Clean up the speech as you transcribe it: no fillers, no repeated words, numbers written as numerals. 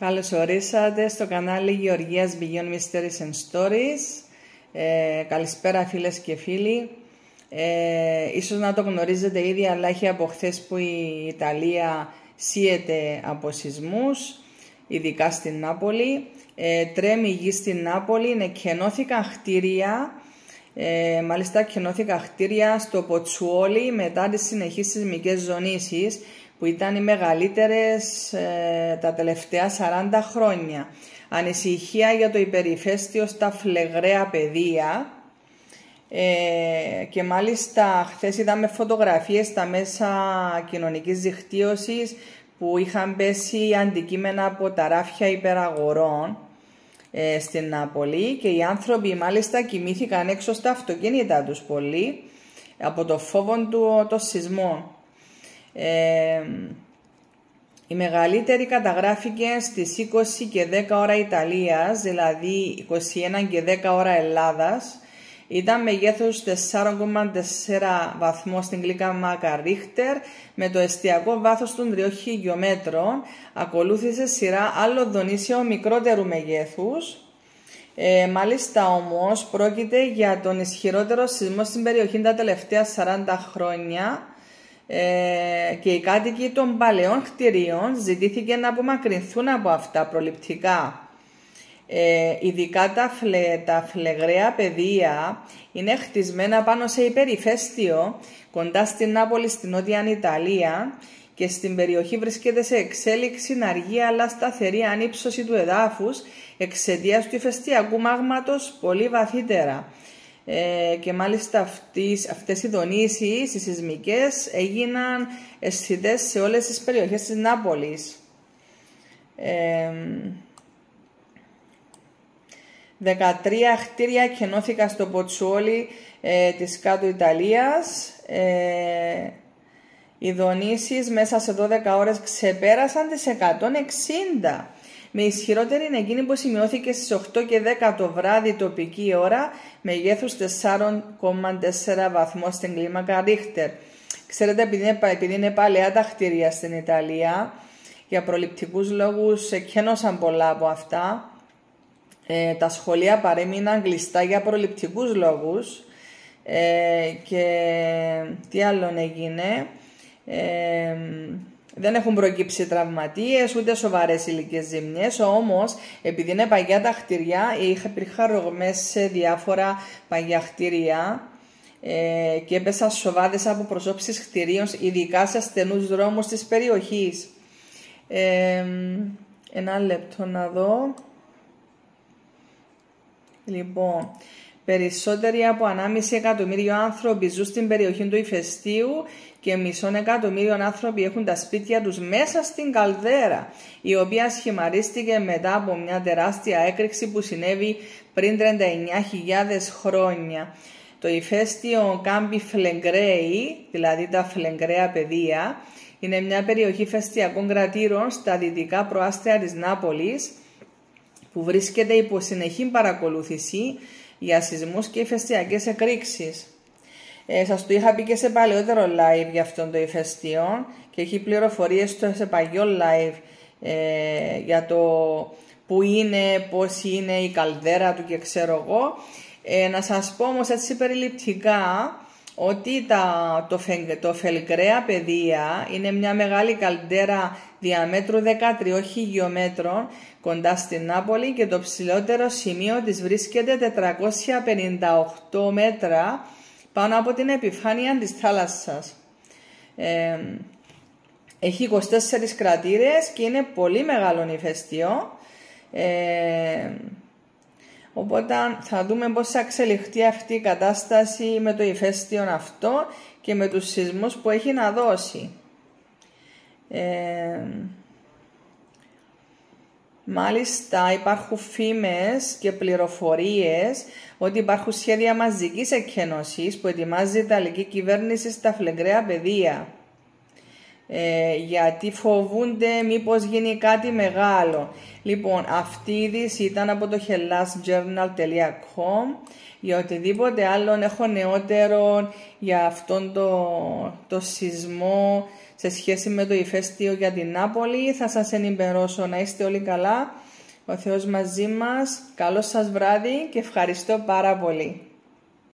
Καλώς ορίσατε στο κανάλι Γεωργίας Beyond Mysteries and Stories. Καλησπέρα φίλες και φίλοι. Ίσως να το γνωρίζετε ήδη, αλλά έχει από χθες που η Ιταλία σύεται από σεισμούς, ειδικά στην Νάπολη. Τρέμει η γη στην Νάπολη, κενώθηκαν κτίρια. Μάλιστα κενώθηκαν κτίρια στο Ποτσουόλι μετά τις συνεχείς σεισμικές ζωνήσεις που ήταν οι μεγαλύτερες τα τελευταία 40 χρόνια. Ανησυχία για το υπερηφαίστειο στα φλεγραία πεδία και μάλιστα χθες είδαμε φωτογραφίες στα μέσα κοινωνικής δικτύωσης που είχαν πέσει αντικείμενα από τα ράφια υπεραγορών στην Νάπολη και οι άνθρωποι μάλιστα κοιμήθηκαν έξω στα αυτοκίνητα τους πολύ από το φόβο των σεισμών. Η μεγαλύτερη καταγράφηκε στις 20 και 10 ώρα Ιταλίας, δηλαδή 21 και 10 ώρα Ελλάδας. Ήταν μεγέθους 4,4 βαθμό στην κλίμακα Ρίχτερ με το εστιακό βάθος των 3 χιλιόμετρων. Ακολούθησε σειρά άλλων δονήσεων μικρότερου μεγέθους. Μάλιστα όμως πρόκειται για τον ισχυρότερο σεισμό στην περιοχή τα τελευταία 40 χρόνια και οι κάτοικοι των παλαιών κτηρίων ζητήθηκε να απομακρυνθούν από αυτά προληπτικά. Ειδικά τα φλεγραία πεδία είναι χτισμένα πάνω σε υπερηφαίστειο κοντά στην Νάπολη στην Νότια Ιταλία και στην περιοχή βρίσκεται σε εξέλιξη αργή αλλά σταθερή ανύψωση του εδάφους εξαιτίας του ηφαιστειακού μάγματος πολύ βαθύτερα. Και μάλιστα αυτές οι δονήσεις, οι σεισμικές, έγιναν αισθητές σε όλες τις περιοχές της Νάπολης. 13 κτίρια κενώθηκαν στο Ποτσουόλι της κάτω Ιταλίας. Οι δονήσεις μέσα σε 12 ώρες ξεπέρασαν τις 160. Με ισχυρότερη είναι εκείνη που σημειώθηκε στις 8 και 10 το βράδυ τοπική ώρα, μεγέθους 4,4 βαθμό στην κλίμακα Ρίχτερ. Ξέρετε, επειδή είναι παλαιά τα κτίρια στην Ιταλία, για προληπτικούς λόγους κένωσαν πολλά από αυτά. Τα σχολεία παρέμειναν κλειστά για προληπτικούς λόγους. Και τι άλλο έγινε... Δεν έχουν προκύψει τραυματίες, ούτε σοβαρές ηλικές ζημιές, όμως επειδή είναι παγιά τα κτίρια, υπήρχαν ρογμές σε διάφορα παγιά κτίρια και έπεσαν σοβάδες από προσώψεις κτιρίων, ειδικά σε στενούς δρόμους της περιοχής. Ένα λεπτό να δω. Λοιπόν, περισσότεροι από 1,5 εκατομμύριο άνθρωποι ζουν στην περιοχή του ηφαιστείου και 500,000 άνθρωποι έχουν τα σπίτια τους μέσα στην καλδέρα, η οποία σχημαρίστηκε μετά από μια τεράστια έκρηξη που συνέβη πριν 39.000 χρόνια. Το ηφαίστειο Κάμπι Φλεγκρέι, δηλαδή τα φλεγκραία πεδία, είναι μια περιοχή ηφαιστειακών κρατήρων στα δυτικά προάστια της Νάπολης, που βρίσκεται υπό συνεχή παρακολούθηση για σεισμούς και ηφαιστειακές εκρήξεις. Σας το είχα πει και σε παλαιότερο live για αυτόν το ηφαιστείο και έχει πληροφορίες σε παλιό live για το που είναι, πώς είναι η καλδέρα του και ξέρω εγώ. Να σας πω όμως έτσι περιληπτικά ότι το φελγκραία πεδία είναι μια μεγάλη καλδέρα διαμέτρου 13 χιλιόμετρων κοντά στην Νάπολη και το ψηλότερο σημείο της βρίσκεται 458 μέτρα πάνω από την επιφάνεια της θάλασσας. Έχει 24 κρατήρες και είναι πολύ μεγάλο ηφαίστειο. Οπότε θα δούμε πώς θα εξελιχθεί αυτή η κατάσταση με το ηφαίστειο αυτό και με τους σεισμούς που έχει να δώσει. Μάλιστα υπάρχουν φήμες και πληροφορίες ότι υπάρχουν σχέδια μαζικής εκκένωσης που ετοιμάζει η Ιταλική κυβέρνηση στα φλεγραία πεδία. Γιατί φοβούνται μήπως γίνει κάτι μεγάλο. Λοιπόν, αυτή η είδηση ήταν από το hellasjournal.com. Για οτιδήποτε άλλο έχω νεότερο για αυτόν το σεισμό σε σχέση με το ηφαίστειο για την Νάπολη. Θα σας ενημερώσω. Να είστε όλοι καλά. Ο Θεός μαζί μας. Καλό σας βράδυ και ευχαριστώ πάρα πολύ.